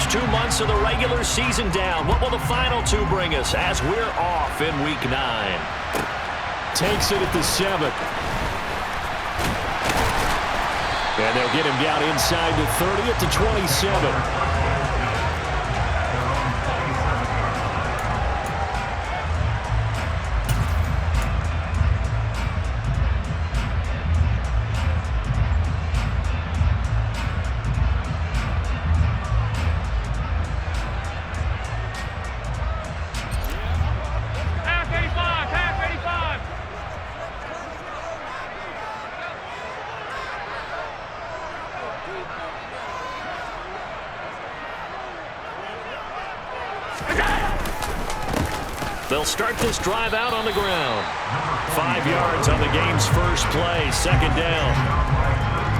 first 2 months of the regular season down. What will the final two bring us as we're off in Week 9? Takes it at the 7th. And they'll get him down inside the 30 at the 27. They'll start this drive out on the ground. 5 yards on the game's first play, second down.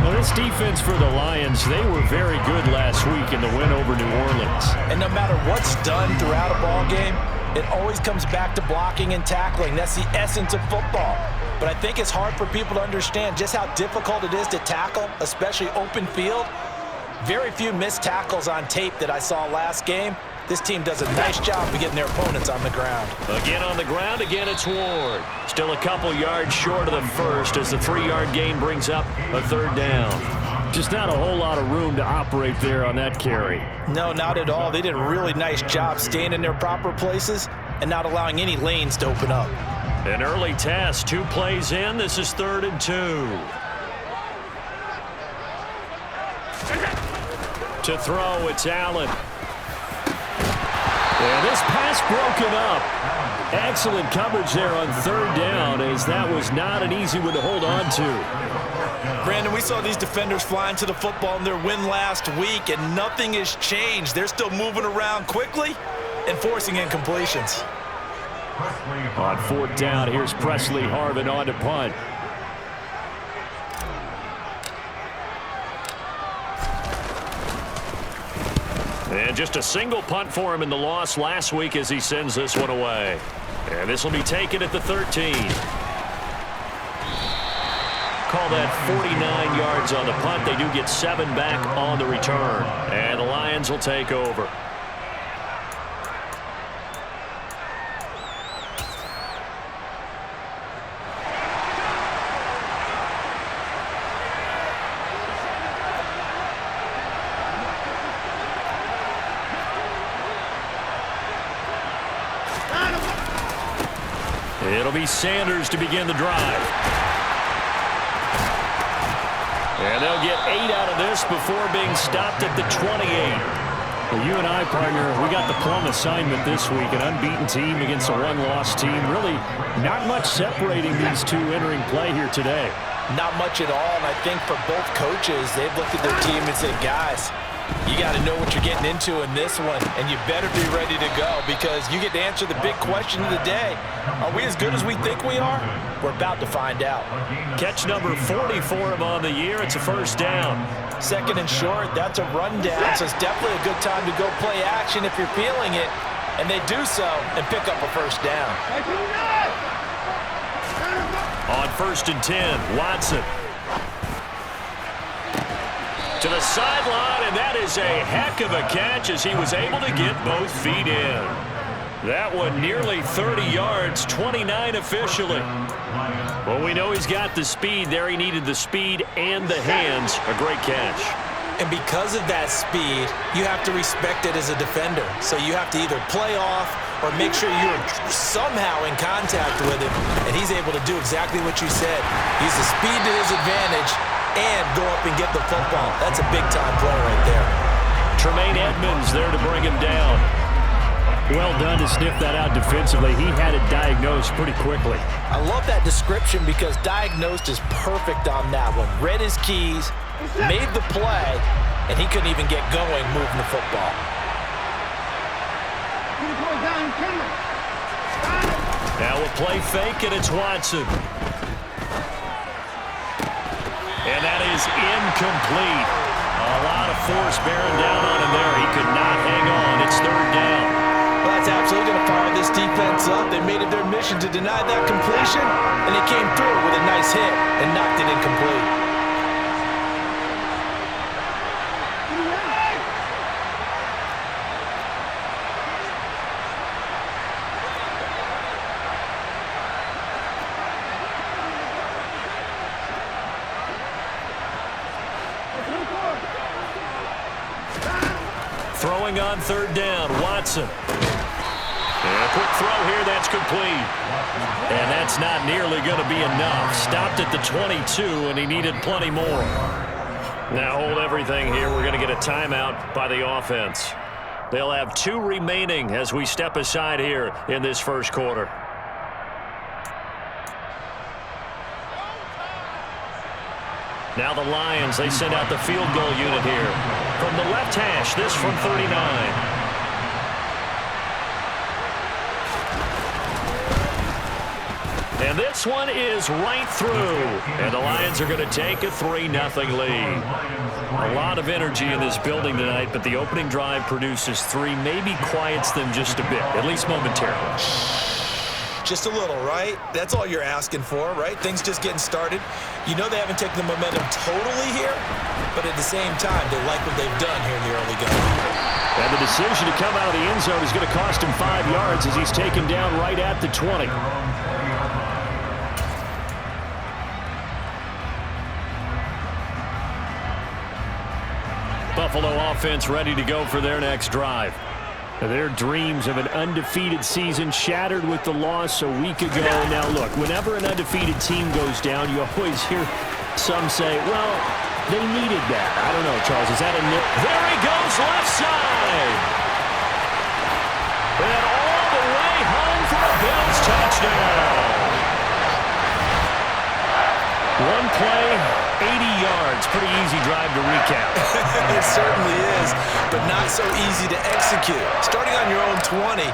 Well, this defense for the Lions, they were very good last week in the win over New Orleans. And no matter what's done throughout a ball game, it always comes back to blocking and tackling. That's the essence of football. But I think it's hard for people to understand just how difficult it is to tackle, especially open field. Very few missed tackles on tape that I saw last game. This team does a nice job of getting their opponents on the ground. Again on the ground, again it's Ward. Still a couple yards short of the first as the 3-yard gain brings up a third down. Just not a whole lot of room to operate there on that carry. No, not at all. They did a really nice job staying in their proper places and not allowing any lanes to open up. An early test, 2 plays in. This is 3rd and 2. To throw, it's Allen. And this pass broken up. Excellent coverage there on 3rd down, as that was not an easy one to hold on to. Brandon, we saw these defenders flying to the football in their win last week, and nothing has changed. They're still moving around quickly and forcing incompletions. On 4th down, here's Presley Harvin on to punt. And just a single punt for him in the loss last week as he sends this one away. And this will be taken at the 13. Call that 49 yards on the punt. They do get 7 back on the return. And the Lions will take over. It'll be Sanders to begin the drive. And they'll get 8 out of this before being stopped at the 28. Well, you and I, partner, we got the plum assignment this week. An unbeaten team against a one-loss team. Really not much separating these two entering play here today. Not much at all, and I think for both coaches, they've looked at their team and said, guys, you got to know what you're getting into in this one, and you better be ready to go because you get to answer the big question of the day. Are we as good as we think we are? We're about to find out. Catch number 40 for him on the year. It's a first down. 2nd and short, that's a rundown, so it's definitely a good time to go play action if you're feeling it, and they do so and pick up a first down. On 1st and 10, Watson. To the sideline, and that is a heck of a catch as he was able to get both feet in. That one nearly 30 yards, 29 officially. Well, we know he's got the speed there. He needed the speed and the hands. A great catch. And because of that speed, you have to respect it as a defender. So you have to either play off or make sure you're somehow in contact with him. And he's able to do exactly what you said. Use the speed to his advantage and go up and get the football. That's a big-time play right there. Tremaine Edmonds there to bring him down. Well done to sniff that out defensively. He had it diagnosed pretty quickly. I love that description because diagnosed is perfect on that one. Read his keys, made the play, and he couldn't even get going moving the football. Now a play fake, and it's Watson. And that is incomplete. A lot of force bearing down on him there. He could not hang on. It's 3rd down. Well, that's absolutely going to fire this defense up. They made it their mission to deny that completion, and they came through with a nice hit and knocked it incomplete. Throwing on third down, Watson. And a quick throw here, that's complete. And that's not nearly going to be enough. Stopped at the 22, and he needed plenty more. Now hold everything here. We're going to get a timeout by the offense. They'll have 2 remaining as we step aside here in this first quarter. Now the Lions, they send out the field goal unit here. From the left hash, this from 39. And this one is right through. And the Lions are going to take a 3-0 lead. A lot of energy in this building tonight, but the opening drive produces 3, maybe quiets them just a bit, at least momentarily. Just a little, right? That's all you're asking for, right? Things just getting started. You know they haven't taken the momentum totally here, but at the same time, they like what they've done here in the early going. And the decision to come out of the end zone is going to cost him 5 yards as he's taken down right at the 20. Buffalo offense ready to go for their next drive. Their dreams of an undefeated season shattered with the loss a week ago. Now, look, whenever an undefeated team goes down, you always hear some say, well, they needed that. I don't know, Charles. Is that a nip? There he goes, left side. And all the way home for a Bills touchdown. One play, 80 yards. Pretty easy drive to recap. It certainly is, but not so easy to execute. Starting on your own 20,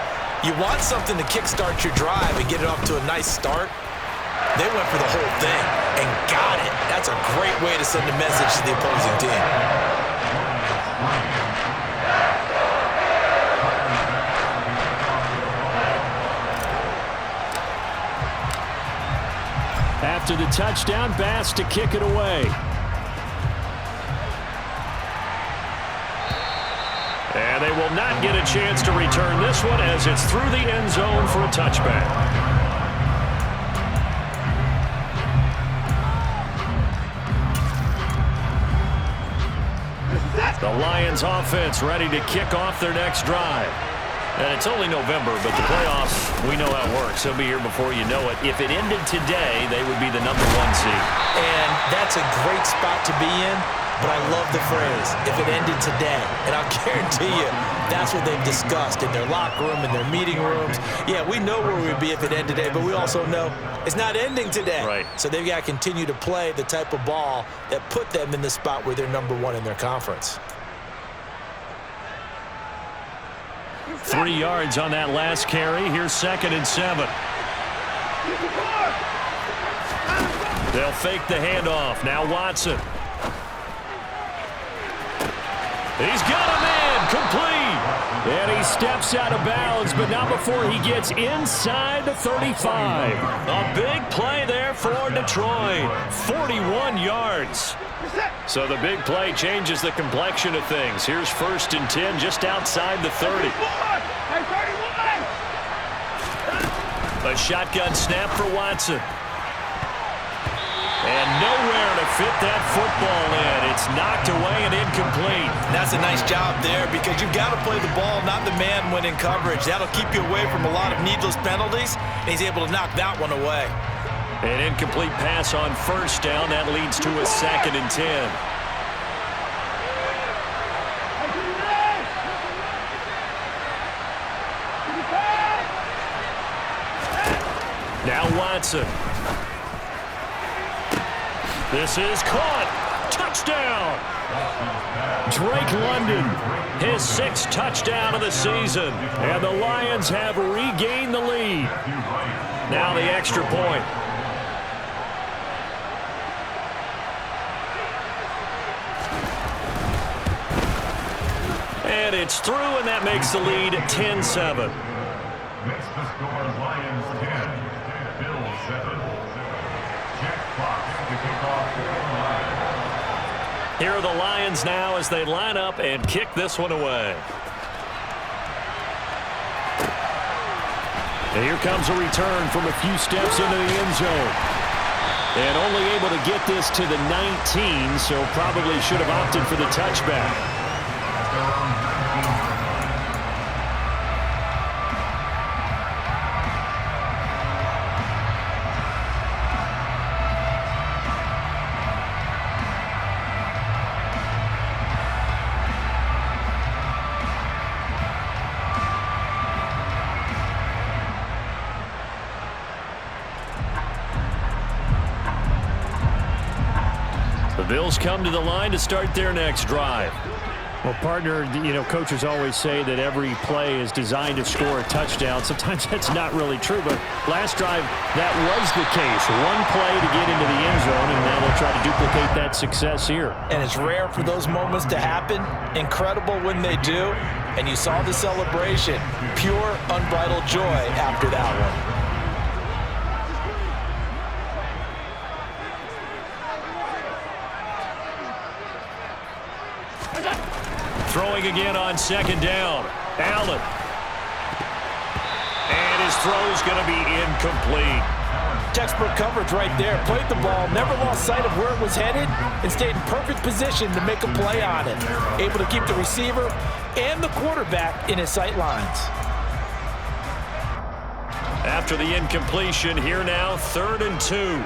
you want something to kickstart your drive and get it off to a nice start. They went for the whole thing and got it. That's a great way to send a message to the opposing team. After the touchdown, Bass to kick it away. And they will not get a chance to return this one as it's through the end zone for a touchback. The Lions offense ready to kick off their next drive. And it's only November, but the playoffs, we know how it works. They'll be here before you know it. If it ended today, they would be the #1 seed. And that's a great spot to be in, but I love the phrase, if it ended today. And I'll guarantee you, that's what they've discussed in their locker room, in their meeting rooms. Yeah, we know where we'd be if it ended today, but we also know it's not ending today. Right. So they've got to continue to play the type of ball that put them in the spot where they're #1 in their conference. 3 yards on that last carry. Here's 2nd and 7. They'll fake the handoff. Now Watson. He's got him in. Complete. And he steps out of bounds, but not before he gets inside the 35. A big play there for Detroit. 41 yards. So the big play changes the complexion of things. Here's 1st and 10 just outside the 30. A shotgun snap for Watson. And nowhere to fit that football in. It's knocked away and incomplete. That's a nice job there because you've got to play the ball, not the man when in coverage. That'll keep you away from a lot of needless penalties, and he's able to knock that one away. An incomplete pass on 1st down. That leads to a 2nd and 10. Now Watson. This is caught. Touchdown. Drake London, His 6th touchdown of the season. and the Lions have regained the lead. Now the extra point. And it's through, and that makes the lead 10-7. Next to score, Lions 10, Bills 7. Jack Fox to kick off the line. Here are the Lions now as they line up and kick this one away. And here comes a return from a few steps into the end zone. And only able to get this to the 19, so probably should have opted for the touchback. Bills come to the line to start their next drive. Well, partner, coaches always say that every play is designed to score a touchdown. Sometimes that's not really true, but last drive, that was the case. One play to get into the end zone, and now they'll try to duplicate that success here. And it's rare for those moments to happen. Incredible when they do. And you saw the celebration. Pure, unbridled joy after that one. Throwing again on second down. Allen. And his throw's going to be incomplete. Textbook coverage right there. Played the ball, never lost sight of where it was headed, and stayed in perfect position to make a play on it. Able to keep the receiver and the quarterback in his sight lines. After the incompletion, here now, 3rd and 2.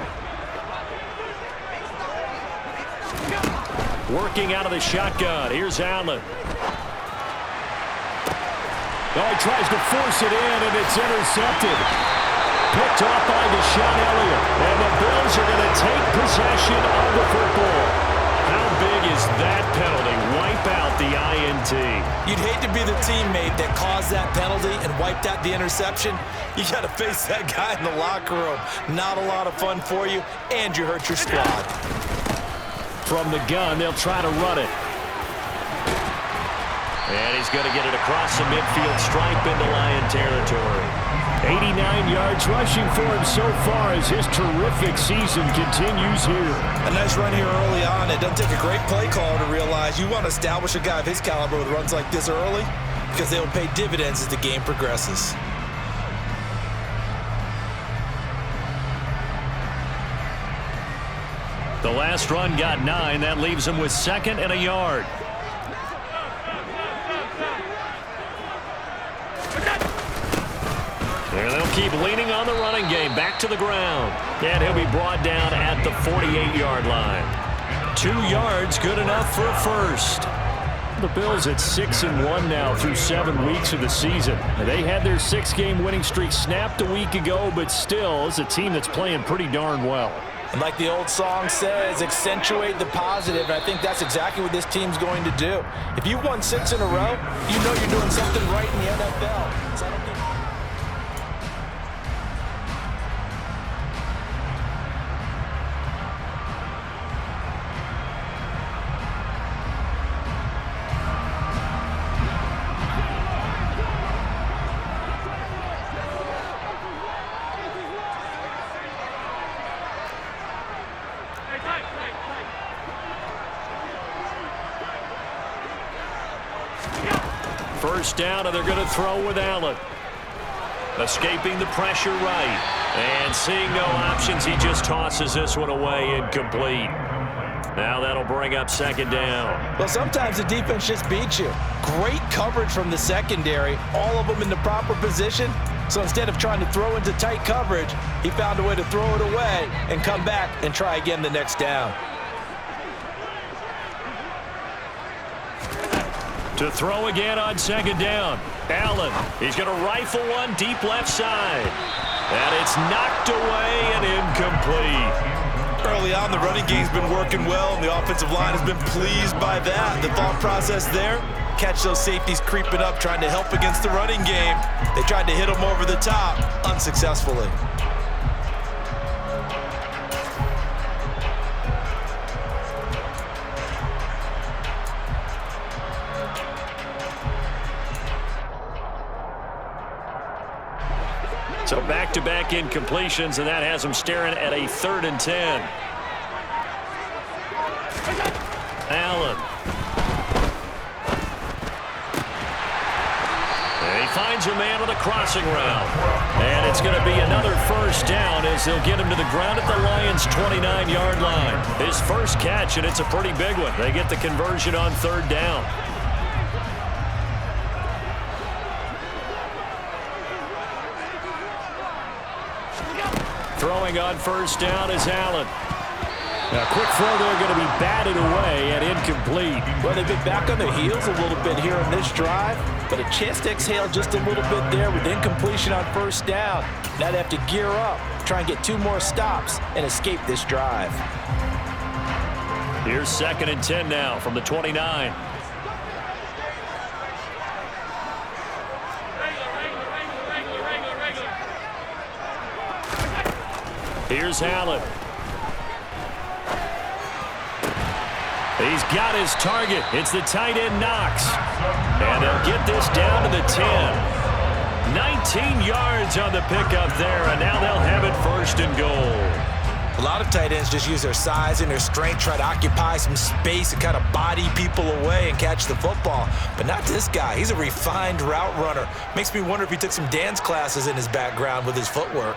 Working out of the shotgun. Here's Allen. Oh, he tries to force it in, and it's intercepted. Picked off by Deshaun Elliott. And the Bills are going to take possession of the football. How big is that penalty? Wipe out the INT. You'd hate to be the teammate that caused that penalty and wiped out the interception. You got to face that guy in the locker room. Not a lot of fun for you, and you hurt your squad. From the gun, they'll try to run it. And he's going to get it across the midfield stripe into Lion territory. 89 yards rushing for him so far as his terrific season continues here. A nice run here early on. It doesn't take a great play caller to realize you want to establish a guy of his caliber with runs like this early because they will pay dividends as the game progresses. The last run got 9. That leaves him with 2nd and a yard. There they'll keep leaning on the running game. Back to the ground. And he'll be brought down at the 48-yard line. 2 yards, good enough for a first. The Bills at 6-1 now through 7 weeks of the season. They had their 6-game winning streak snapped a week ago, but still, it's a team that's playing pretty darn well. And like the old song says, accentuate the positive. And I think that's exactly what this team's going to do. If you've won 6 in a row, you know you're doing something right in the NFL. So I don't think first down, and they're going to throw with Allen. Escaping the pressure right. And seeing no options, he just tosses this one away, incomplete. Now that'll bring up 2nd down. Well, sometimes the defense just beats you. Great coverage from the secondary, all of them in the proper position. So instead of trying to throw into tight coverage, he found a way to throw it away and come back and try again the next down. To throw again on 2nd down. Allen, he's going to rifle one deep left side. And it's knocked away and incomplete. Early on, the running game's been working well, and the offensive line has been pleased by that. The thought process there, catch those safeties creeping up, trying to help against the running game. They tried to hit them over the top, unsuccessfully. So back-to-back incompletions, and that has him staring at a 3rd and 10. Allen. And he finds a man on the crossing route. And it's going to be another first down as they'll get him to the ground at the Lions' 29-yard line. His first catch, and it's a pretty big one. They get the conversion on 3rd down. Throwing on first down is Allen. A quick throw there, going to be batted away and incomplete. Well, they've been back on their heels a little bit here in this drive, but a chance to exhale just a little bit there with incompletion on first down. Now they have to gear up, try and get 2 more stops, and escape this drive. Here's 2nd and 10 now from the 29. Here's Allen. He's got his target. It's the tight end Knox. And they'll get this down to the 10. 19 yards on the pickup there, and now they'll have it 1st and goal. A lot of tight ends just use their size and their strength, try to occupy some space and kind of body people away and catch the football. But not this guy. He's a refined route runner. Makes me wonder if he took some dance classes in his background with his footwork.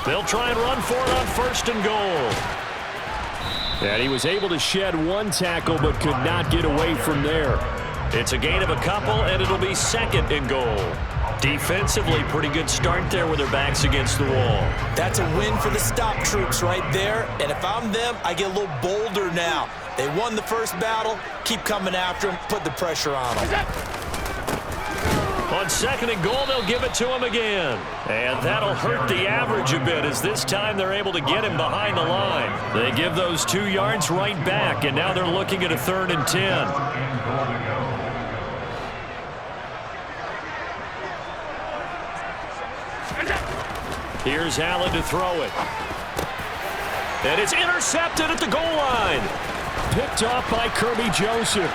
They'll try and run for it on 1st and goal. And he was able to shed one tackle but could not get away from there. It's a gain of a couple, and it'll be 2nd and goal. Defensively, pretty good start there with their backs against the wall. That's a win for the stop troops right there. And if I'm them, I get a little bolder now. They won the first battle. Keep coming after them. Put the pressure on them. On 2nd and goal, they'll give it to him again. And that'll hurt the average a bit, as this time they're able to get him behind the line. They give those 2 yards right back, and now they're looking at a 3rd and 10. Here's Allen to throw it. And it's intercepted at the goal line. Picked off by Kirby Joseph.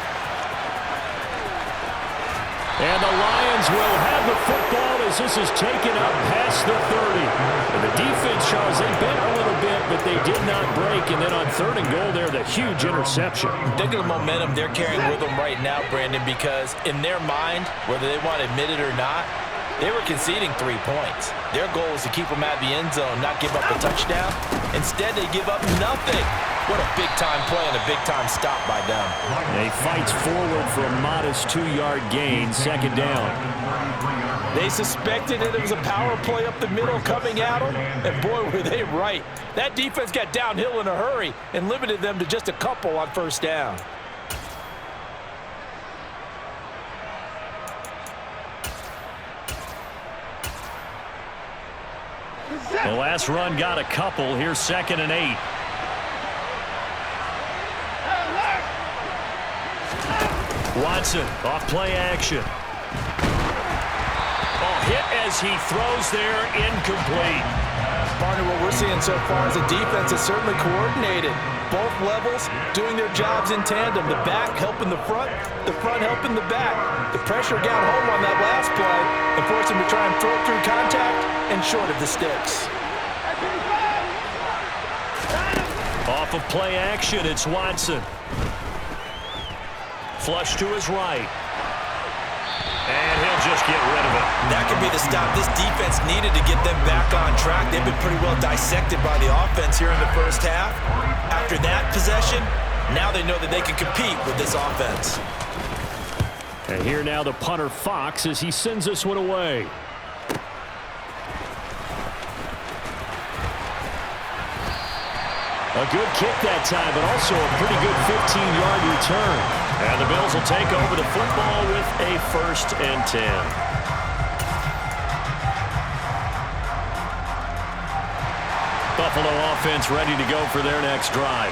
And the Lions will have the football as this is taken up past the 30. And the defense, Charles, they bent a little bit, but they did not break. And then on 3rd and goal there, the huge interception. Think of the momentum they're carrying with them right now, Brandon, because in their mind, whether they want to admit it or not, they were conceding 3 points. Their goal was to keep them out of the end zone, not give up a touchdown. Instead, they give up nothing. What a big-time play and a big-time stop by them. They fights forward for a modest 2-yard gain, 2nd down. They suspected that it was a power play up the middle coming at them, and boy, were they right. That defense got downhill in a hurry and limited them to just a couple on 1st down. The last run got a couple. Here's 2nd and 8. Watson off play action. Oh, hit as he throws there, incomplete. Partner, what we're seeing so far is a defense that's certainly coordinated. Both levels doing their jobs in tandem. The back helping the front helping the back. The pressure got home on that last play and forced him to try and throw it through contact and short of the sticks. Off of play action, it's Watson. Flush to his right. And he'll just get rid of it. That could be the stop this defense needed to get them back on track. They've been pretty well dissected by the offense here in the first half. After that possession, now they know that they can compete with this offense. And here now the punter Fox as he sends this one away. A good kick that time, but also a pretty good 15-yard return. And the Bills will take over the football with a 1st and 10. Buffalo offense ready to go for their next drive.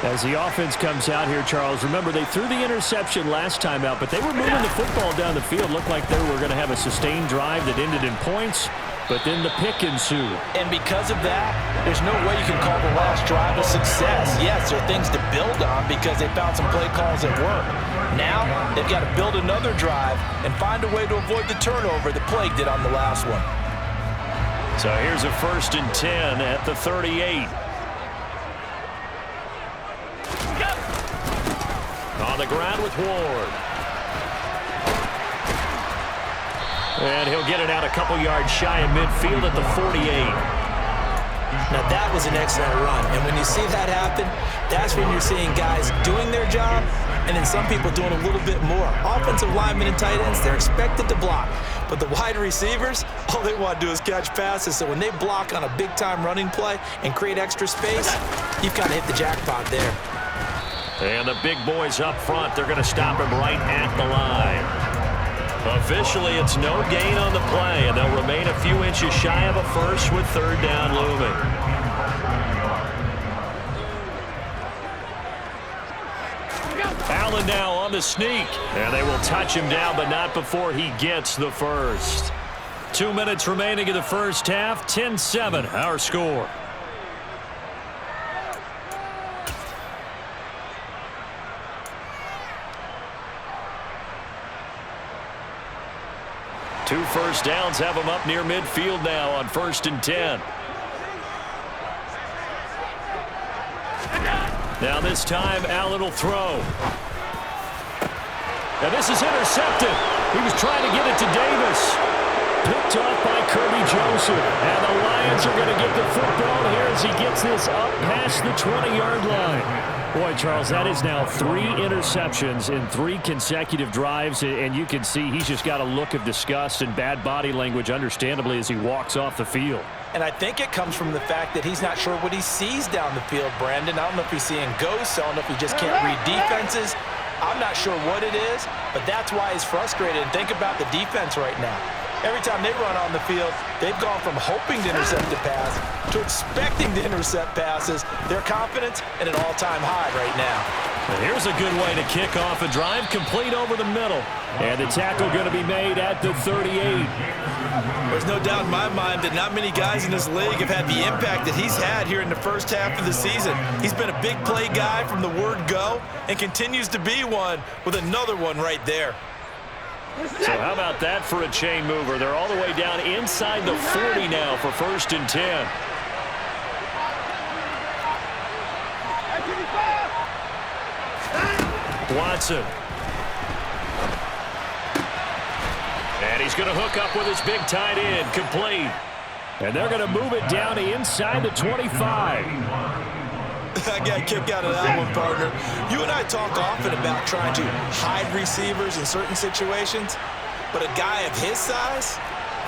As the offense comes out here, Charles, remember they threw the interception last time out, but they were moving the football down the field. Looked like they were going to have a sustained drive that ended in points, but then the pick ensued. And because of that, there's no way you can call the last drive a success. Yes, there are things to build on because they found some play calls that work. Now, they've got to build another drive and find a way to avoid the turnover that plagued it on the last one. So here's a 1st and 10 at the 38. On the ground with Ward. And he'll get it out a couple yards shy of midfield at the 48. Now that was an excellent run, and when you see that happen, that's when you're seeing guys doing their job and then some people doing a little bit more. Offensive linemen and tight ends, they're expected to block, but the wide receivers, all they want to do is catch passes. So when they block on a big-time running play and create extra space, you've got to hit the jackpot there. And the big boys up front, they're going to stop him right at the line. Officially, it's no gain on the play, and they'll remain a few inches shy of a first with third down looming. Allen now on the sneak, and they will touch him down, but not before he gets the first. 2 minutes remaining in the first half, 10-7, our score. Two first downs have him up near midfield now on 1st and 10. Now this time, Allen will throw. And this is intercepted. He was trying to get it to Davis. Picked off by Kirby Joseph. And the Lions are going to get the football here as he gets this up past the 20-yard line. Boy, Charles, that is now 3 interceptions in 3 consecutive drives, and you can see he's just got a look of disgust and bad body language, understandably, as he walks off the field. And I think it comes from the fact that he's not sure what he sees down the field, Brandon. I don't know if he's seeing ghosts. I don't know if he just can't read defenses. I'm not sure what it is, but that's why he's frustrated. And think about the defense right now. Every time they run on the field, they've gone from hoping to intercept a pass to expecting to intercept passes. Their confidence at an all-time high right now. And here's a good way to kick off a drive, complete over the middle. And the tackle going to be made at the 38. There's no doubt in my mind that not many guys in this league have had the impact that he's had here in the first half of the season. He's been a big play guy from the word go and continues to be one with another one right there. So how about that for a chain mover? They're all the way down inside the 40 now for 1st and 10. Watson. And he's going to hook up with his big tight end, complete. And they're going to move it down inside the 25. I got a kick out of that one, partner. You and I talk often about trying to hide receivers in certain situations, but a guy of his size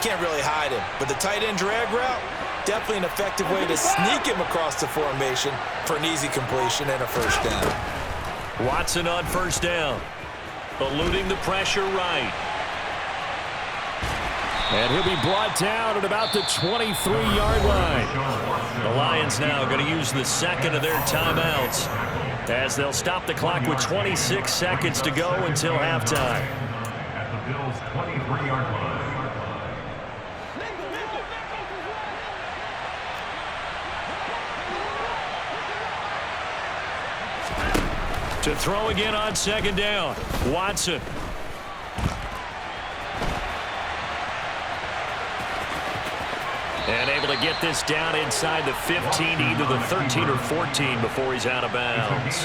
can't really hide him. But the tight end drag route, definitely an effective way to sneak him across the formation for an easy completion and a first down. Watson on 1st down, eluding the pressure right. And he'll be brought down at about the 23-yard line. The Lions now going to use the second of their timeouts as they'll stop the clock with 26 seconds to go until halftime. At the Bills' 23-yard line. To throw again on 2nd down, Watson. And able to get this down inside the 15, either the 13 or 14 before he's out of bounds.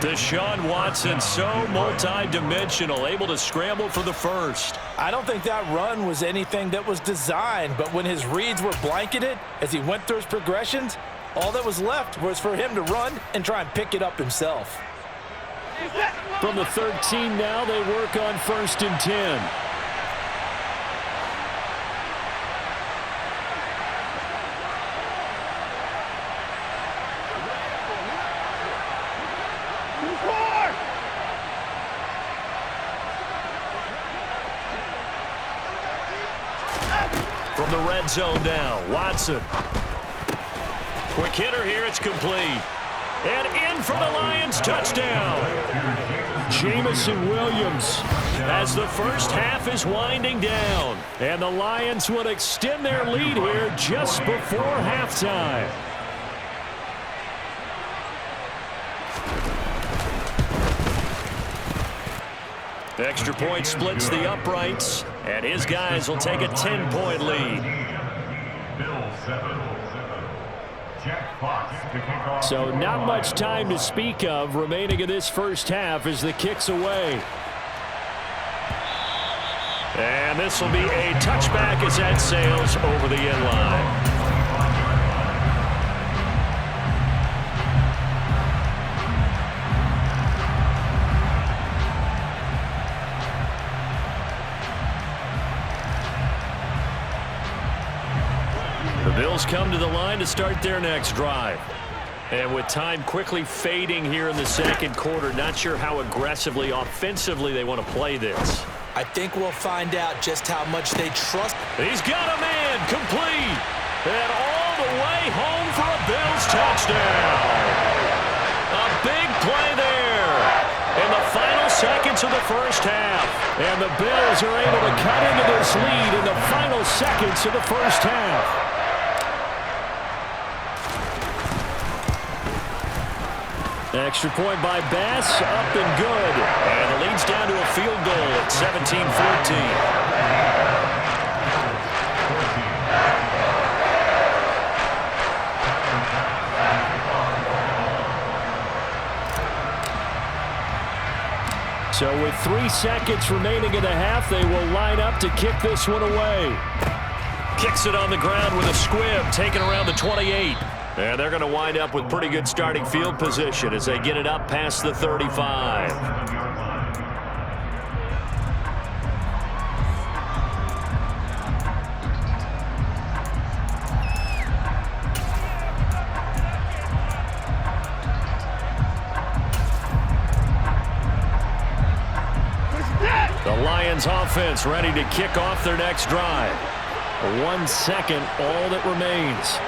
Deshaun Watson, so multi-dimensional, able to scramble for the first. I don't think that run was anything that was designed, but when his reads were blanketed as he went through his progressions, all that was left was for him to run and try and pick it up himself. From the 13 now, they work on 1st and 10. From the red zone now, Watson. Quick hitter here, it's complete. And in for the Lions, touchdown. Jamison Williams. As the first half is winding down. And the Lions would extend their lead here just before halftime. Extra point splits the uprights, and his guys will take a 10-point lead. So not much time to speak of remaining in this first half as the kick's away. And this will be a touchback as that sails over the end line. The Bills come to the line to start their next drive. And with time quickly fading here in the second quarter, not sure how aggressively, offensively they want to play this. I think we'll find out just how much they trust. He's got a man complete. And all the way home for a Bills touchdown. A big play there in the final seconds of the first half. And the Bills are able to cut into this lead in the final seconds of the first half. Extra point by Bass, up and good. And the lead's down to a field goal at 17-14. So with 3 seconds remaining in the half, they will line up to kick this one away. Kicks it on the ground with a squib, taken around the 28. And they're going to wind up with pretty good starting field position as they get it up past the 35. The Lions offense ready to kick off their next drive. 1 second, all that remains.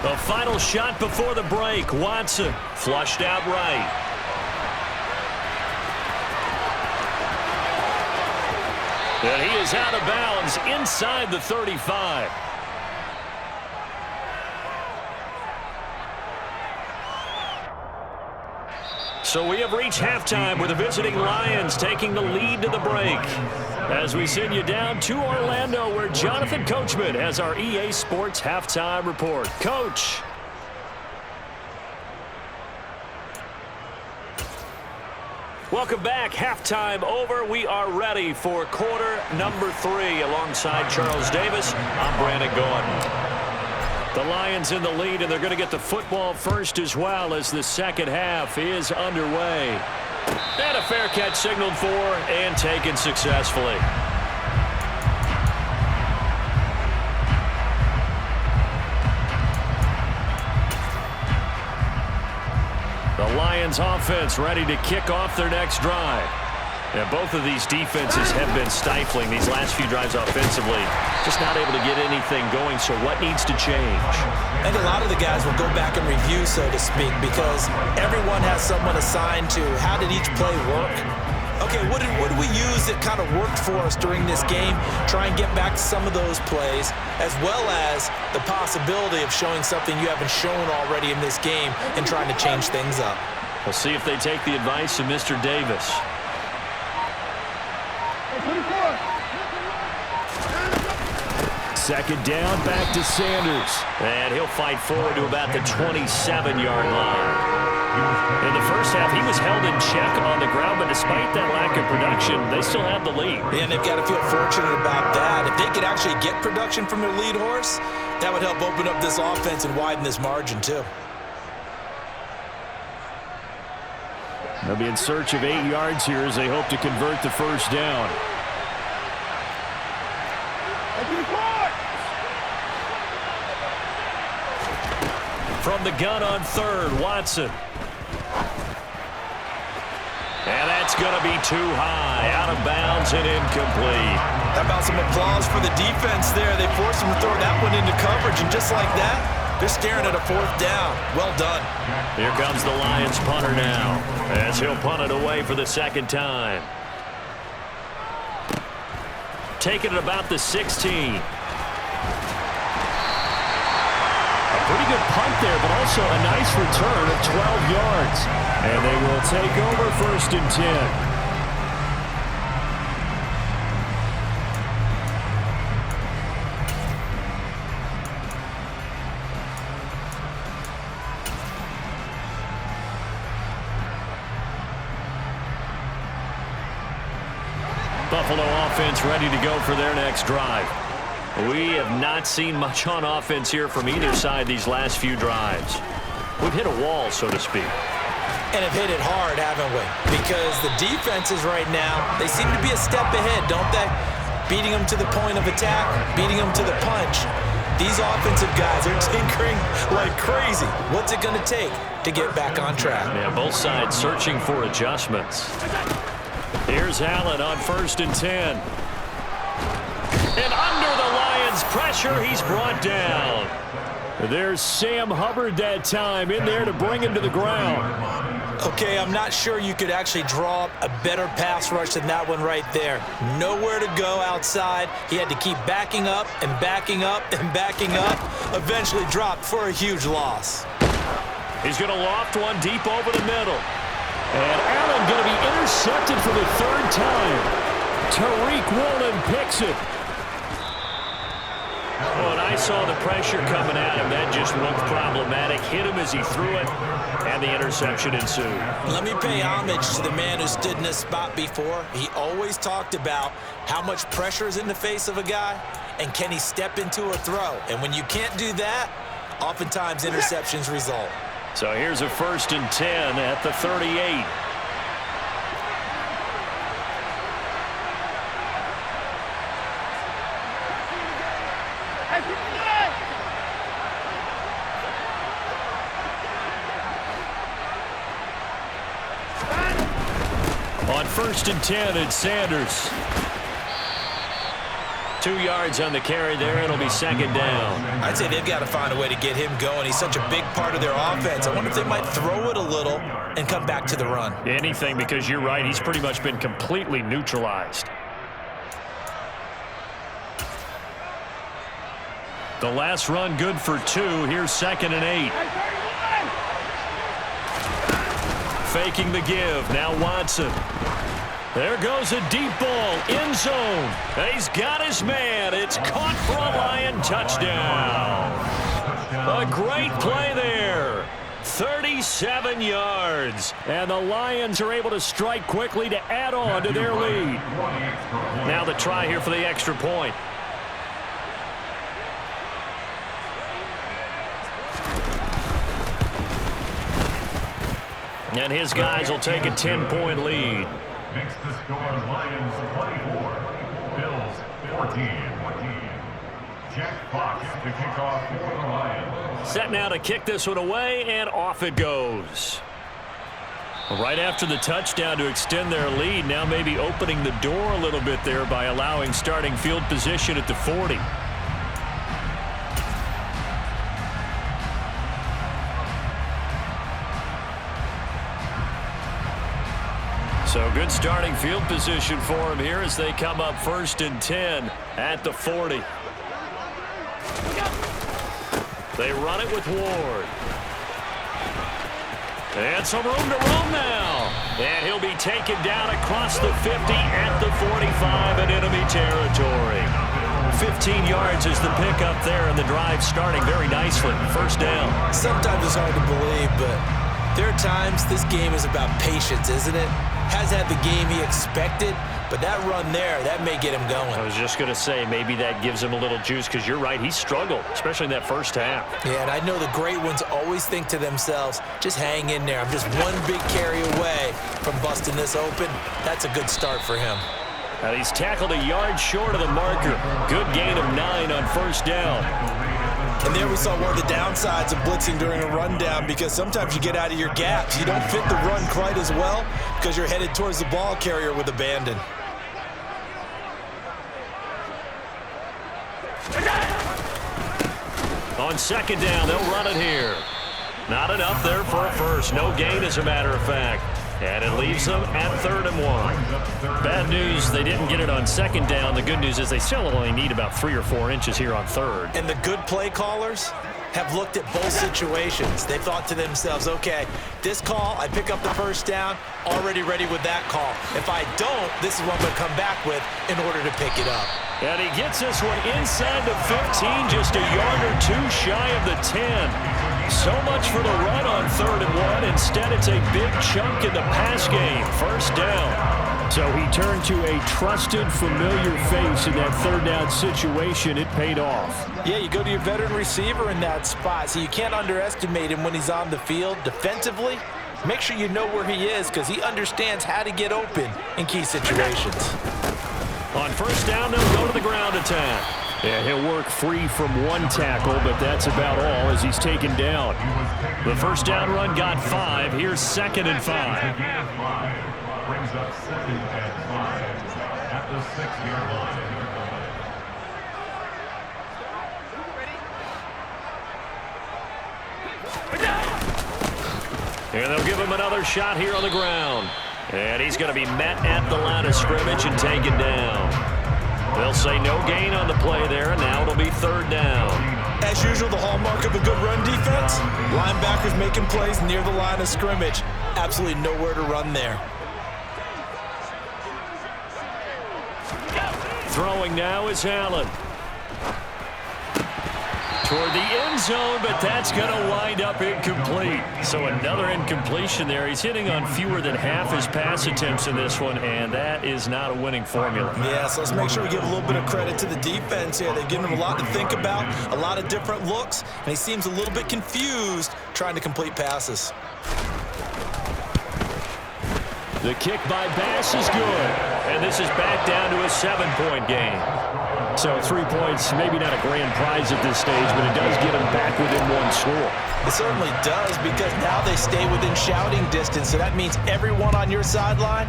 The final shot before the break. Watson flushed out right. And he is out of bounds inside the 35. So we have reached halftime with the visiting Lions taking the lead to the break. As we send you down to Orlando, where Jonathan Coachman has our EA Sports halftime report. Coach. Welcome back. Halftime over. We are ready for quarter number 3. Alongside Charles Davis, I'm Brandon Gordon. The Lions in the lead, and they're going to get the football first as well as the second half is underway. And a fair catch signaled for and taken successfully. The Lions offense ready to kick off their next drive. And both of these defenses have been stifling these last few drives offensively. Just not able to get anything going, so what needs to change? I think a lot of the guys will go back and review, so to speak, because everyone has someone assigned to how did each play work. Okay, what did we use that kind of worked for us during this game? Try and get back to some of those plays, as well as the possibility of showing something you haven't shown already in this game and trying to change things up. We'll see if they take the advice of Mr. Davis. Second down, back to Sanders. And he'll fight forward to about the 27-yard line. In the first half, he was held in check on the ground, but despite that lack of production, they still have the lead. And they've got to feel fortunate about that. If they could actually get production from their lead horse, that would help open up this offense and widen this margin, too. They'll be in search of 8 yards here as they hope to convert the first down. From the gun on third, Watson. And that's going to be too high, out of bounds and incomplete. How about some applause for the defense there? They forced him to throw that one into coverage, and just like that, they're staring at a 4th down. Well done. Here comes the Lions punter now, as he'll punt it away for the second time. Taking it about the 16. Pretty good punt there, but also a nice return of 12 yards. And they will take over 1st and 10. Buffalo offense ready to go for their next drive. We have not seen much on offense here from either side these last few drives. We've hit a wall, so to speak. And have hit it hard, haven't we? Because the defenses right now, they seem to be a step ahead, don't they? Beating them to the point of attack, beating them to the punch. These offensive guys are tinkering like crazy. What's it going to take to get back on track? Yeah, both sides searching for adjustments. Here's Allen on 1st and 10. And under the Lions' pressure, he's brought down. There's Sam Hubbard that time in there to bring him to the ground. Okay, I'm not sure you could actually draw up a better pass rush than that one right there. Nowhere to go outside. He had to keep backing up and backing up and backing up. Eventually dropped for a huge loss. He's going to loft one deep over the middle. And Allen going to be intercepted for the 3rd time. Tariq Woolen picks it. Well, and I saw the pressure coming at him. That just looked problematic. Hit him as he threw it, and the interception ensued. Let me pay homage to the man who stood in this spot before. He always talked about how much pressure is in the face of a guy, and can he step into a throw. And when you can't do that, oftentimes interceptions result. So here's a 1st and 10 at the 38. On 1st and 10, it's Sanders. 2 yards on the carry there. It'll be 2nd down. I'd say they've got to find a way to get him going. He's such a big part of their offense. I wonder if they might throw it a little and come back to the run. Anything, because you're right. He's pretty much been completely neutralized. The last run good for 2. Here's 2nd and 8. Faking the give. Now Watson. There goes a deep ball. End zone. He's got his man. It's caught for a Lion touchdown. A great play there. 37 yards. And the Lions are able to strike quickly to add on to their lead. Now the try here for the extra point. And his guys will take a 10-point lead. Makes the score Lions 24, Bills 14. Jack Fox to kick off for the Lions. Set now to kick this one away, and off it goes. Right after the touchdown to extend their lead, now maybe opening the door a little bit there by allowing starting field position at the 40. So good starting field position for him here as they come up 1st and 10 at the 40. They run it with Ward. And some room to roam now. And he'll be taken down across the 50 at the 45 in enemy territory. 15 yards is the pickup there, and the drive starting very nicely. 1st down. Sometimes it's hard to believe, but there are times this game is about patience, isn't it? Has had the game he expected, but that run there, that may get him going. I was just going to say, maybe that gives him a little juice, because you're right, he struggled, especially in that 1st half. Yeah, and I know the great ones always think to themselves, just hang in there. I'm just one big carry away from busting this open. That's a good start for him. And he's tackled a yard short of the marker. Good gain of 9 on 1st down. And there we saw one of the downsides of blitzing during a rundown, because sometimes you get out of your gaps. You don't fit the run quite as well because you're headed towards the ball carrier with abandon. On 2nd down, they'll run it here. Not enough there for a first. No gain, as a matter of fact. And it leaves them at 3rd and 1. Bad news, they didn't get it on 2nd down. The good news is they still only need about 3 or 4 inches here on 3rd. And the good play callers have looked at both situations. They thought to themselves, okay, this call, I pick up the 1st down, already ready with that call. If I don't, this is what I'm going to come back with in order to pick it up. And he gets this one inside the 15, just a yard or 2 shy of the 10. So much for the run on 3rd and 1. Instead, it's a big chunk in the pass game. 1st down. So he turned to a trusted, familiar face in that 3rd down situation. It paid off. Yeah, you go to your veteran receiver in that spot, so you can't underestimate him when he's on the field. Defensively, make sure you know where he is, because he understands how to get open in key situations. On 1st down, they'll go to the ground attack. Yeah, he'll work free from one tackle, but that's about all as he's taken down. The first down run got 5. Here's 2nd and 5. Brings up 2nd and 5 at the 6-yard line. And they'll give him another shot here on the ground. And he's going to be met at the line of scrimmage and taken down. They'll say no gain on the play there, and now it'll be 3rd down. As usual, the hallmark of a good run defense, linebackers making plays near the line of scrimmage. Absolutely nowhere to run there. Throwing now is Allen. Toward the end zone, but that's going to wind up incomplete. So another incompletion there. He's hitting on fewer than half his pass attempts in this one, and that is not a winning formula. Yeah, so let's make sure we give a little bit of credit to the defense here. They've given him a lot to think about, a lot of different looks, and he seems a little bit confused trying to complete passes. The kick by Bass is good, and this is back down to a 7-point game. So 3 points, maybe not a grand prize at this stage, but it does get them back within one score. It certainly does, because now they stay within shouting distance, so that means everyone on your sideline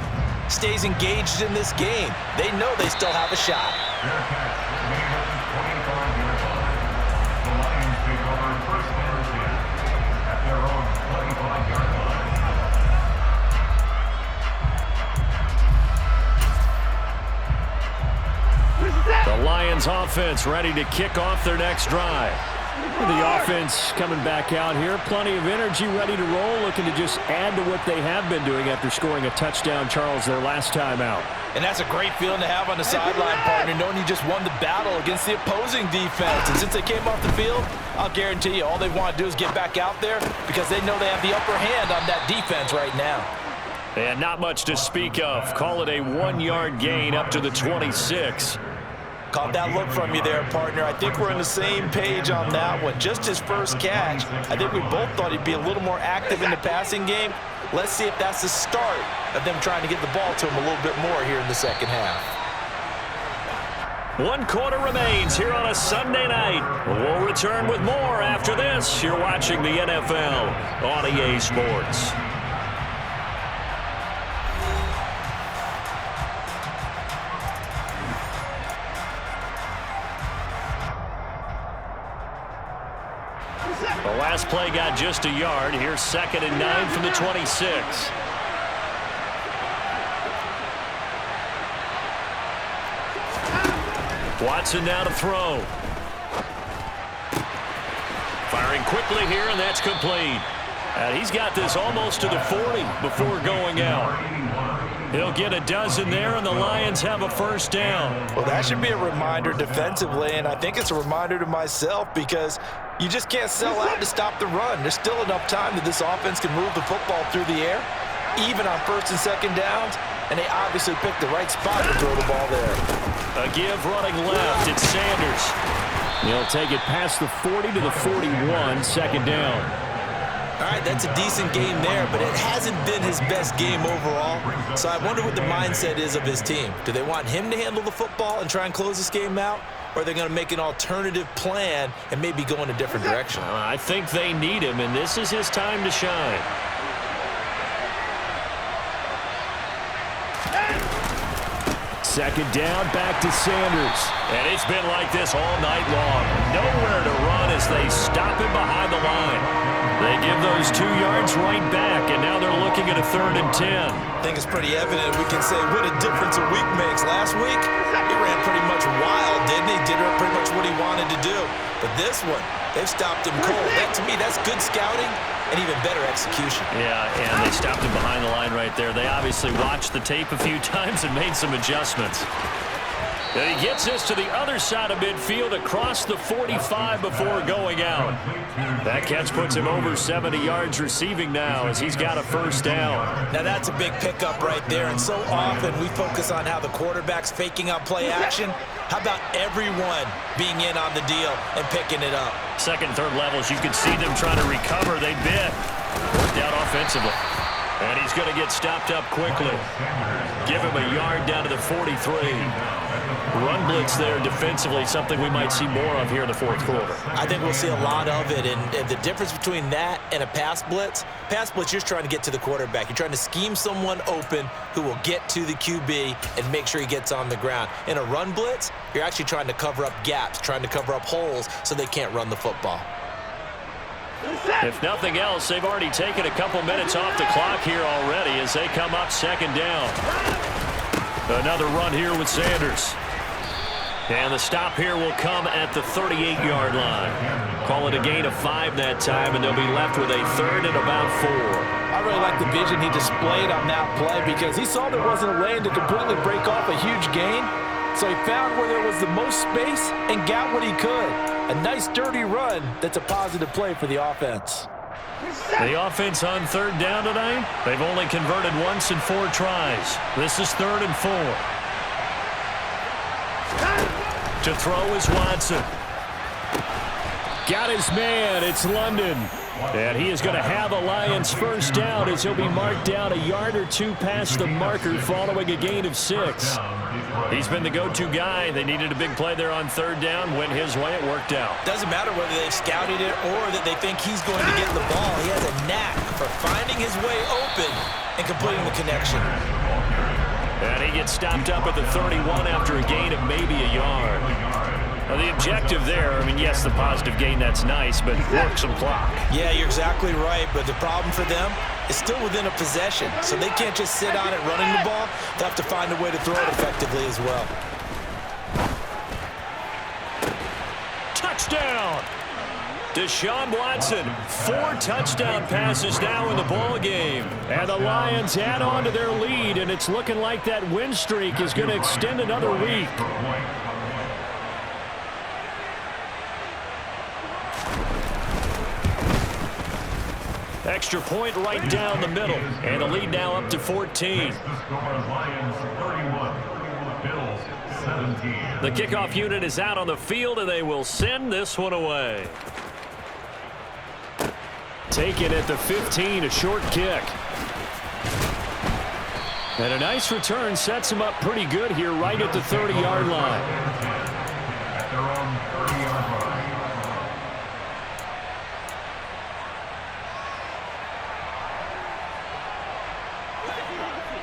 stays engaged in this game. They know they still have a shot. The Lions take over 1st and 10 at their own 25-yard line. The Lions offense ready to kick off their next drive. The offense coming back out here. Plenty of energy, ready to roll, looking to just add to what they have been doing after scoring a touchdown, Charles, their last time out. And that's a great feeling to have on the sideline, partner, knowing you just won the battle against the opposing defense. And since they came off the field, I'll guarantee you all they want to do is get back out there because they know they have the upper hand on that defense right now. And not much to speak of. Call it a 1-yard gain up to the 26. Caught that look from you there, partner. I think we're on the same page on that one. Just his first catch. I think we both thought he'd be a little more active in the passing game. Let's see if that's the start of them trying to get the ball to him a little bit more here in the second half. 1 quarter remains here on a Sunday night. We'll return with more after this. You're watching the NFL on EA Sports. The last play got just a yard. Here's 2nd and 9 from the 26. Watson now to throw. Firing quickly here, and that's complete. And he's got this almost to the 40 before going out. He'll get a dozen there, and the Lions have a first down. Well, that should be a reminder defensively, and I think it's a reminder to myself because you just can't sell out to stop the run. There's still enough time that this offense can move the football through the air, even on 1st and 2nd downs, and they obviously picked the right spot to throw the ball there. A give running left. It's Sanders. He'll take it past the 40 to the 41, 2nd down. All right, that's a decent game there, but it hasn't been his best game overall. So I wonder what the mindset is of his team. Do they want him to handle the football and try and close this game out? Or are they going to make an alternative plan and maybe go in a different direction? I think they need him, and this is his time to shine. Second down, back to Sanders. And it's been like this all night long. Nowhere to run as they stop him behind the line. They give those 2 yards right back, and now they're looking at a 3rd and 10. I think it's pretty evident we can say what a difference a week makes. Last week, he ran pretty much wild, didn't he? Did pretty much what he wanted to do. But this one, they've stopped him cold. That, to me, that's good scouting and even better execution. Yeah, and they stopped him behind the line right there. They obviously watched the tape a few times and made some adjustments. And he gets us to the other side of midfield across the 45 before going out. That catch puts him over 70 yards receiving now as he's got a first down. Now that's a big pickup right there, and so often we focus on how the quarterback's faking out play action. How about everyone being in on the deal and picking it up? 2nd and 3rd levels, you can see them trying to recover. They bit. Worked out offensively. And he's going to get stopped up quickly. Give him a yard down to the 43. Run blitz there defensively, something we might see more of here in the fourth quarter. I think we'll see a lot of it, and the difference between that and a pass blitz, you're just trying to get to the quarterback. You're trying to scheme someone open who will get to the QB and make sure he gets on the ground. In a run blitz, you're actually trying to cover up gaps, trying to cover up holes so they can't run the football. If nothing else, they've already taken a couple minutes off the clock here already as they come up second down. Another run here with Sanders. And the stop here will come at the 38-yard line. Call it a gain of 5 that time, and they'll be left with a third and about 4. I really like the vision he displayed on that play because he saw there wasn't a lane to completely break off a huge gain. So he found where there was the most space and got what he could. A nice, dirty run that's a positive play for the offense. The offense on third down tonight, they've only converted once in 4 tries. This is 3rd and 4. To throw is Watson. Got his man. It's London. And he is going to have a Lions first down as he'll be marked down a yard or 2 past the marker following a gain of 6. He's been the go-to guy. They needed a big play there on third down. Went his way. It worked out. Doesn't matter whether they've scouted it or that they think he's going to get the ball. He has a knack for finding his way open and completing the connection. And he gets stopped up at the 31 after a gain of maybe a yard. Now the objective there, I mean, yes, the positive gain, that's nice, but work some clock. Yeah, you're exactly right, but the problem for them is still within a possession, so they can't just sit on it running the ball. They'll have to find a way to throw it effectively as well. Touchdown! Deshaun Watson, 4 touchdown passes now in the ball game. And the Lions add on to their lead, and it's looking like that win streak is going to extend another week. Extra point right down the middle, and the lead now up to 14. The kickoff unit is out on the field, and they will send this one away. Taken at the 15, a short kick. And a nice return sets him up pretty good here right at the 30-yard line. At their own 30-yard line.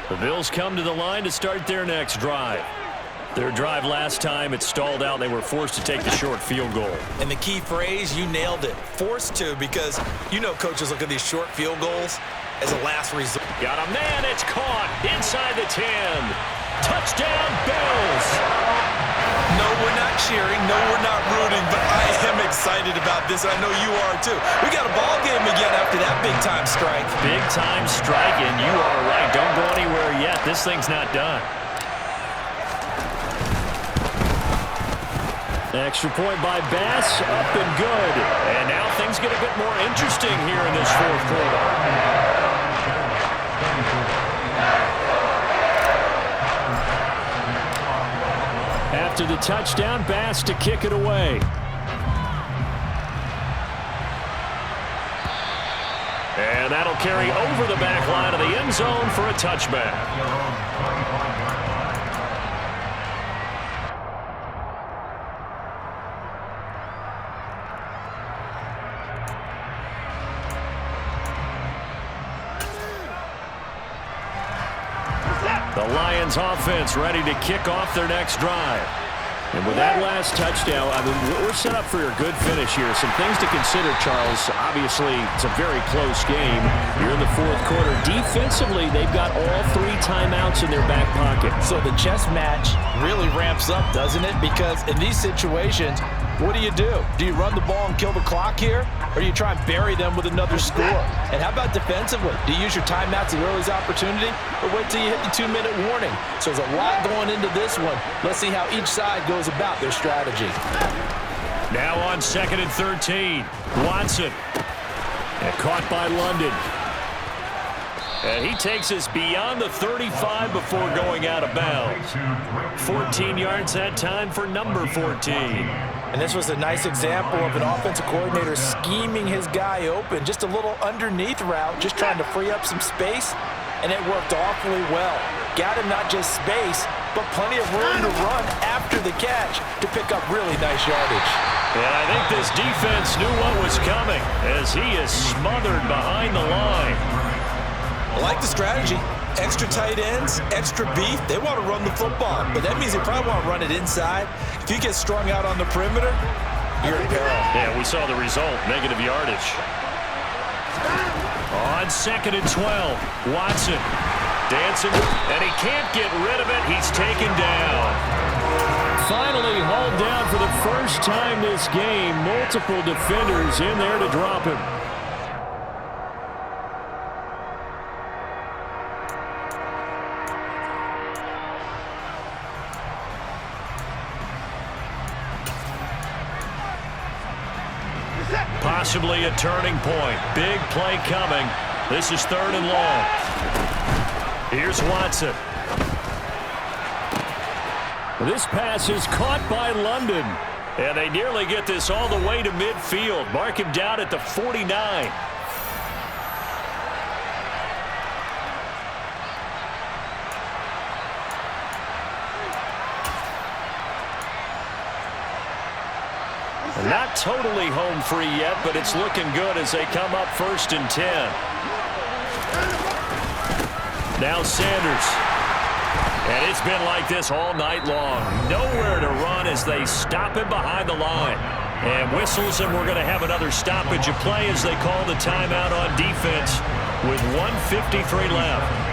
The Bills come to the line to start their next drive. Their drive last time, it stalled out. They were forced to take the short field goal. And the key phrase, you nailed it. Forced to, because you know coaches look at these short field goals as a last resort. Got a man, it's caught inside the 10. Touchdown, Bills! No, we're not cheering. No, we're not rooting, but I am excited about this. I know you are too. We got a ball game again after that big-time strike. Big-time strike, and you are right. Don't go anywhere yet. This thing's not done. Extra point by Bass, up and good. And now things get a bit more interesting here in this fourth quarter. After the touchdown, Bass to kick it away. And that'll carry over the back line of the end zone for a touchback. The Lions offense ready to kick off their next drive. And with that last touchdown, I mean, we're set up for a good finish here. Some things to consider, Charles. Obviously, it's a very close game. You're in the fourth quarter. Defensively, they've got all 3 timeouts in their back pocket. So the chess match really ramps up, doesn't it? Because in these situations, what do? Do you run the ball and kill the clock here? Or do you try and bury them with another score? And how about defensively? Do you use your timeouts at early's opportunity? Or wait till you hit the 2-minute warning? So there's a lot going into this one. Let's see how each side goes about their strategy. Now on 2nd and 13. Watson. And caught by London. And he takes us beyond the 35 before going out of bounds. 14 yards that time for number 14. And this was a nice example of an offensive coordinator scheming his guy open. Just a little underneath route, just trying to free up some space, and it worked awfully well. Got him not just space, but plenty of room to run after the catch to pick up really nice yardage. And I think this defense knew what was coming as he is smothered behind the line. I like the strategy. Extra tight ends, extra beef. They want to run the football, but that means they probably want to run it inside. If you get strung out on the perimeter, you're in peril. Yeah, we saw the result, negative yardage. On 2nd and 12, Watson dancing, and he can't get rid of it. He's taken down. Finally hauled down for the first time this game. Multiple defenders in there to drop him. Possibly a turning point. Big play coming. This is 3rd and long. Here's Watson. This pass is caught by London. And they nearly get this all the way to midfield. Mark him down at the 49. Not totally home free yet, but it's looking good as they come up 1st and 10. Now Sanders. And it's been like this all night long. Nowhere to run as they stop him behind the line. And whistles, and we're going to have another stoppage of play as they call the timeout on defense with 1:53 left.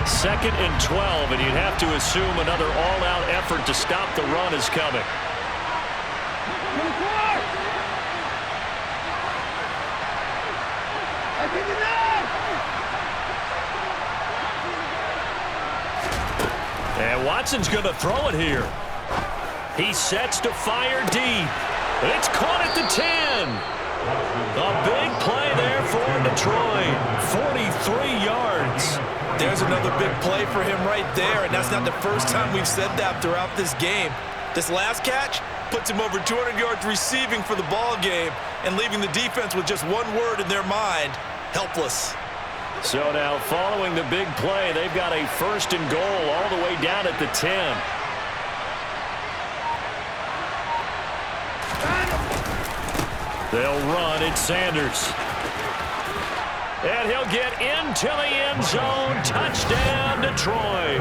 2nd and 12, and you'd have to assume another all-out effort to stop the run is coming. And Watson's going to throw it here. He sets to fire deep. It's caught at the 10. A big play there for Detroit. 43 yards. There's another big play for him right there, and that's not the first time we've said that throughout this game. This last catch puts him over 200 yards receiving for the ball game and leaving the defense with just one word in their mind: helpless. So now following the big play, they've got a 1st and goal all the way down at the 10. They'll run. It's Sanders. And he'll get into the end zone. Touchdown, Detroit.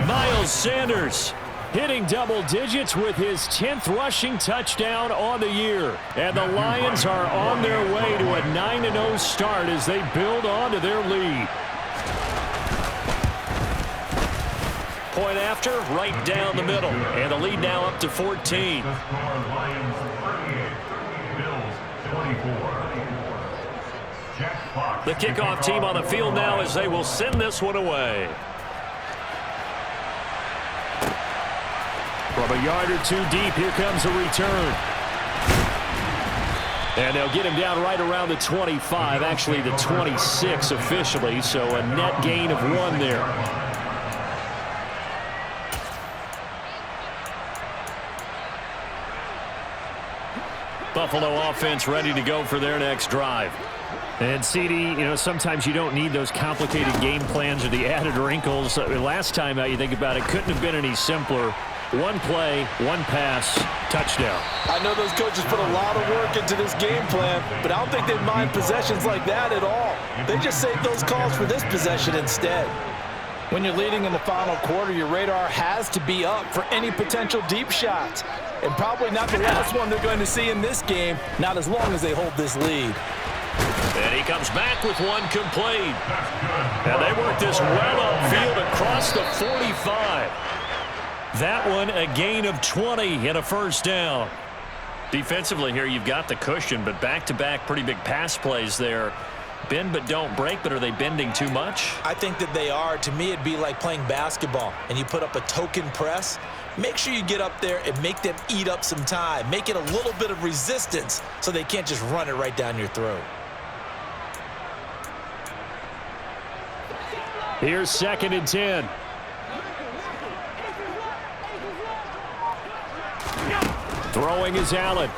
Miles Sanders hitting double digits with his 10th rushing touchdown on the year. And the Lions are on their way to a 9-0 start as they build on to their lead. Point after, right down the middle. And the lead now up to 14. Lions 38, Bills 24. The kickoff team on the field now as they will send this one away. From a yard or two deep, here comes a return. And they'll get him down right around the 25, actually the 26 officially, so a net gain of 1 there. Buffalo offense ready to go for their next drive. And CD, you know, sometimes you don't need those complicated game plans or the added wrinkles. Last time out, you think about it, couldn't have been any simpler. One play, one pass, touchdown. I know those coaches put a lot of work into this game plan, but I don't think they mind possessions like that at all. They just save those calls for this possession instead. When you're leading in the final quarter, your radar has to be up for any potential deep shots. And probably not the last one they're going to see in this game, not as long as they hold this lead. And he comes back with one complete. And they work this well upfield across the 45. That one a gain of 20 and a 1st down. Defensively here, you've got the cushion, but back-to-back pretty big pass plays there. Bend but don't break, but are they bending too much? I think that they are. To me, it'd be like playing basketball, and you put up a token press. Make sure you get up there and make them eat up some time. Make it a little bit of resistance so they can't just run it right down your throat. Here's 2nd and 10. Throwing is Allen.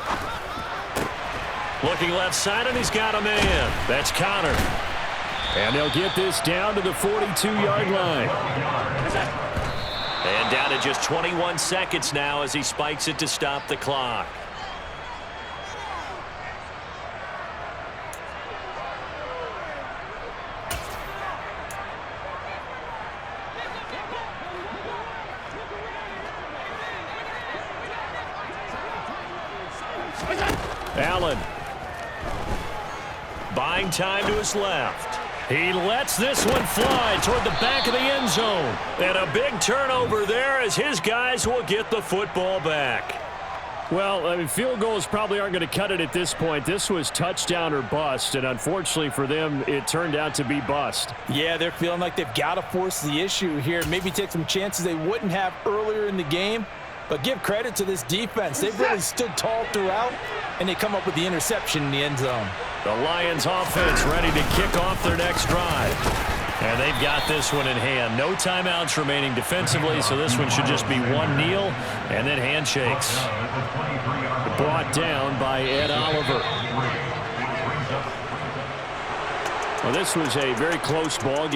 Looking left side, and he's got a man. That's Connor. And they'll get this down to the 42-yard line. And down to just 21 seconds now as he spikes it to stop the clock. Allen. Buying time to his left. He lets this one fly toward the back of the end zone. And a big turnover there as his guys will get the football back. Well, I mean, field goals probably aren't going to cut it at this point. This was touchdown or bust, and unfortunately for them, it turned out to be bust. Yeah, they're feeling like they've got to force the issue here. Maybe take some chances they wouldn't have earlier in the game. But give credit to this defense. They've really stood tall throughout, and they come up with the interception in the end zone. The Lions offense ready to kick off their next drive. And they've got this one in hand. No timeouts remaining defensively, so this one should just be one kneel and then handshakes. Brought down by Ed Oliver. Well, this was a very close ball game.